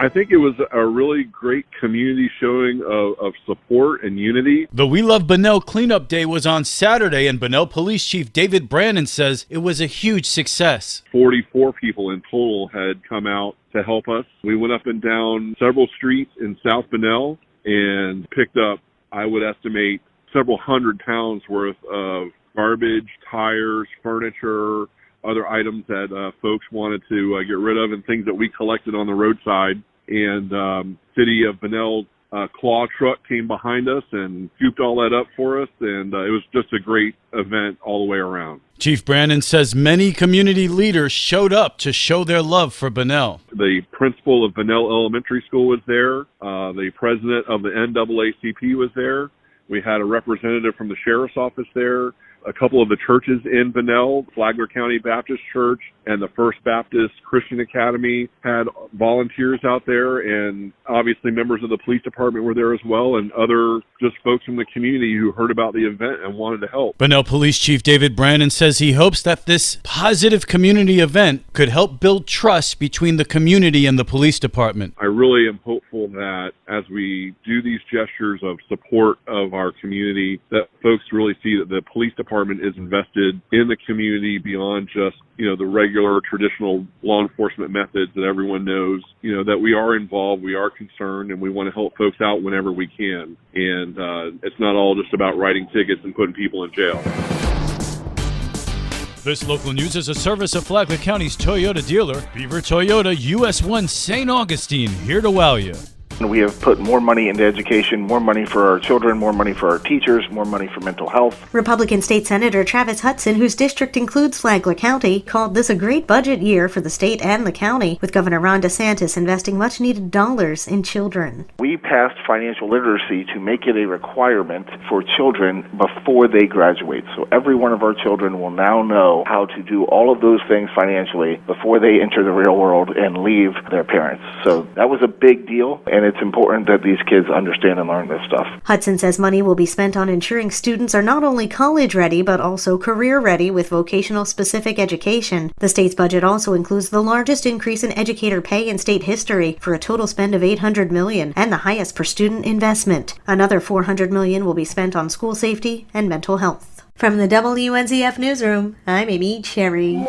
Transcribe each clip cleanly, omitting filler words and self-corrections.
I think it was a really great community showing of support and unity. The We Love Bunnell Cleanup Day was on Saturday, and Bunnell Police Chief David Brandon says it was a huge success. 44 people in total had come out to help us. We went up and down several streets in South Bunnell and picked up, I would estimate, several hundred pounds worth of garbage, tires, furniture, other items that folks wanted to get rid of, and things that we collected on the roadside. And City of Bunnell claw truck came behind us and scooped all that up for us, and it was just a great event all the way around. Chief Brandon says many community leaders showed up to show their love for Bunnell. The principal of Bunnell Elementary School was there. The president of the NAACP was there. We had a representative from the sheriff's office there. A couple of the churches in Bunnell, Flagler County Baptist Church and the First Baptist Christian Academy, had volunteers out there, and obviously members of the police department were there as well, and other just folks from the community who heard about the event and wanted to help. Bunnell Police Chief David Brandon says he hopes that this positive community event could help build trust between the community and the police department. I really am hopeful that as we do these gestures of support of our community, that folks really see that the police department is invested in the community beyond just, the regular traditional law enforcement methods that everyone knows, that we are involved, we are concerned, and we want to help folks out whenever we can. And it's not all just about writing tickets and putting people in jail. This local news is a service of Flagler County's Toyota dealer, Beaver Toyota US 1 St. Augustine, here to wow you. We have put more money into education, more money for our children, more money for our teachers, more money for mental health. Republican State Senator Travis Hudson, whose district includes Flagler County, called this a great budget year for the state and the county, with Governor Ron DeSantis investing much-needed dollars in children. We passed financial literacy to make it a requirement for children before they graduate. So every one of our children will now know how to do all of those things financially before they enter the real world and leave their parents. So that was a big deal, and it's important that these kids understand and learn this stuff. Hudson says money will be spent on ensuring students are not only college ready, but also career ready with vocational specific education. The state's budget also includes the largest increase in educator pay in state history, for a total spend of $800 million, and the highest per student investment. Another $400 million will be spent on school safety and mental health. From the WNZF Newsroom, I'm Amy Cherry.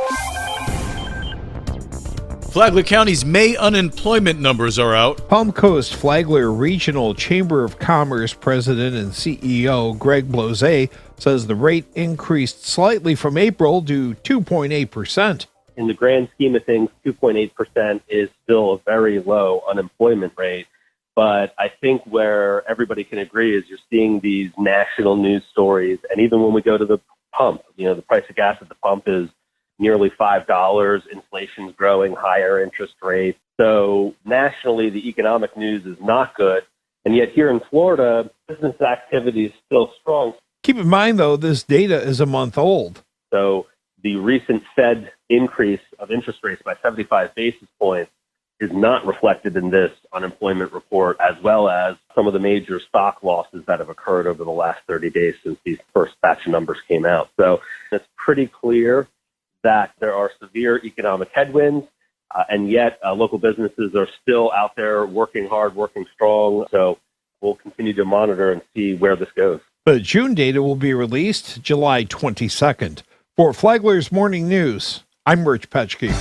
Flagler County's May unemployment numbers are out. Palm Coast Flagler Regional Chamber of Commerce President and CEO Greg Blose says the rate increased slightly from April to 2.8%. In the grand scheme of things, 2.8% is still a very low unemployment rate. But I think where everybody can agree is you're seeing these national news stories. And even when we go to the pump, the price of gas at the pump is nearly $5, inflation's growing, higher interest rates. So nationally, the economic news is not good. And yet here in Florida, business activity is still strong. Keep in mind, though, this data is a month old. So the recent Fed increase of interest rates by 75 basis points is not reflected in this unemployment report, as well as some of the major stock losses that have occurred over the last 30 days since these first batch of numbers came out. So it's pretty clear that there are severe economic headwinds, and yet local businesses are still out there working hard, working strong. So we'll continue to monitor and see where this goes. The June data will be released July 22nd. For Flagler's Morning News, I'm Rich Petchke.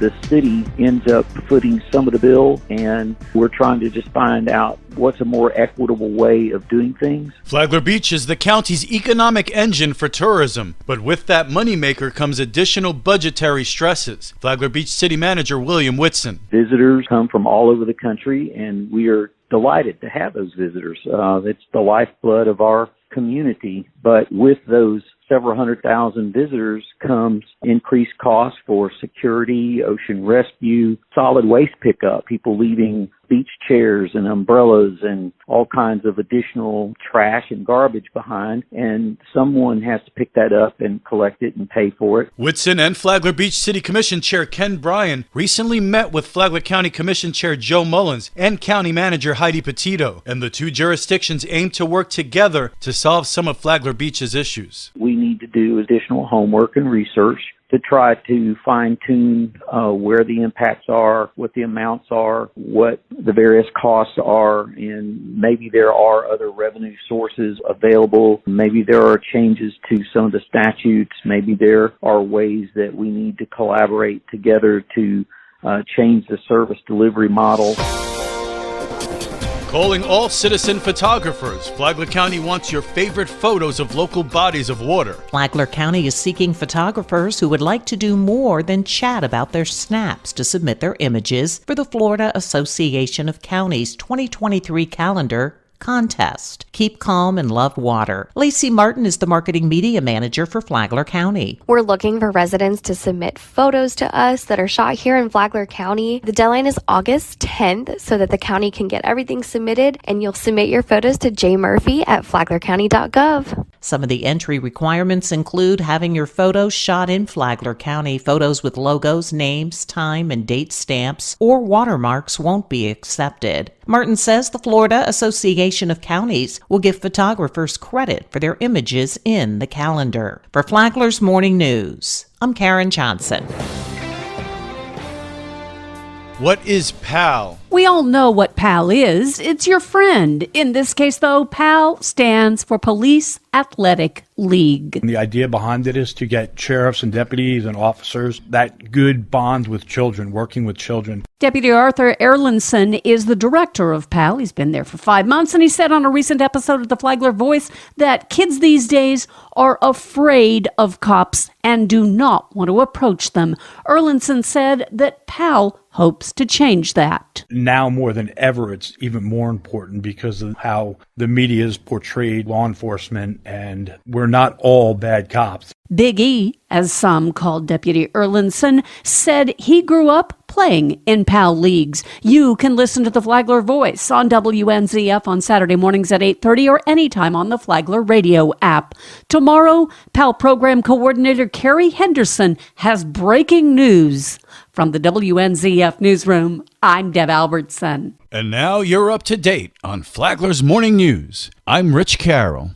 The city ends up footing some of the bill, and we're trying to just find out what's a more equitable way of doing things. Flagler Beach is the county's economic engine for tourism, but with that moneymaker comes additional budgetary stresses. Flagler Beach City Manager William Whitson. Visitors come from all over the country, and we are delighted to have those visitors. It's the lifeblood of our community, but with those several 100,000 visitors comes increased costs for security, ocean rescue, solid waste pickup, people leaving beach chairs and umbrellas and all kinds of additional trash and garbage behind, and someone has to pick that up and collect it and pay for it. Whitson and Flagler Beach City Commission Chair Ken Bryan recently met with Flagler County Commission Chair Joe Mullins and County Manager Heidi Petito, and the two jurisdictions aim to work together to solve some of Flagler Beach's issues. We need to do additional homework and research to try to fine-tune where the impacts are, what the amounts are, what the various costs are, and maybe there are other revenue sources available. Maybe there are changes to some of the statutes. Maybe there are ways that we need to collaborate together to change the service delivery model. Calling all citizen photographers, Flagler County wants your favorite photos of local bodies of water. Flagler County is seeking photographers who would like to do more than chat about their snaps to submit their images for the Florida Association of Counties 2023 calendar contest. Keep calm and love water. Lacey Martin is the marketing media manager for Flagler County. We're looking for residents to submit photos to us that are shot here in Flagler County. The deadline is August 10th so that the county can get everything submitted, and you'll submit your photos to jmurphy@flaglercounty.gov. Some of the entry requirements include having your photos shot in Flagler County. Photos with logos, names, time, and date stamps or watermarks won't be accepted. Martin says the Florida Association of Counties will give photographers credit for their images in the calendar. For Flagler's Morning News, I'm Karen Johnson. What is PAL? We all know what PAL is. It's your friend. In this case, though, PAL stands for Police Athletic League. The idea behind it is to get sheriffs and deputies and officers that good bond with children, working with children. Deputy Arthur Erlandson is the director of PAL. He's been there for 5 months, and he said on a recent episode of the Flagler Voice that kids these days are afraid of cops and do not want to approach them. Erlandson said that PAL hopes to change that. Now more than ever, it's even more important because of how the media has portrayed law enforcement, and we're not all bad cops. Big E, as some called Deputy Erlandson, said he grew up playing in PAL leagues. You can listen to the Flagler Voice on WNZF on Saturday mornings at 8:30 or anytime on the Flagler radio app. Tomorrow, PAL program coordinator Carrie Henderson has breaking news. From the WNZF newsroom, I'm Deb Albertson. And now you're up to date on Flagler's Morning News. I'm Rich Carroll.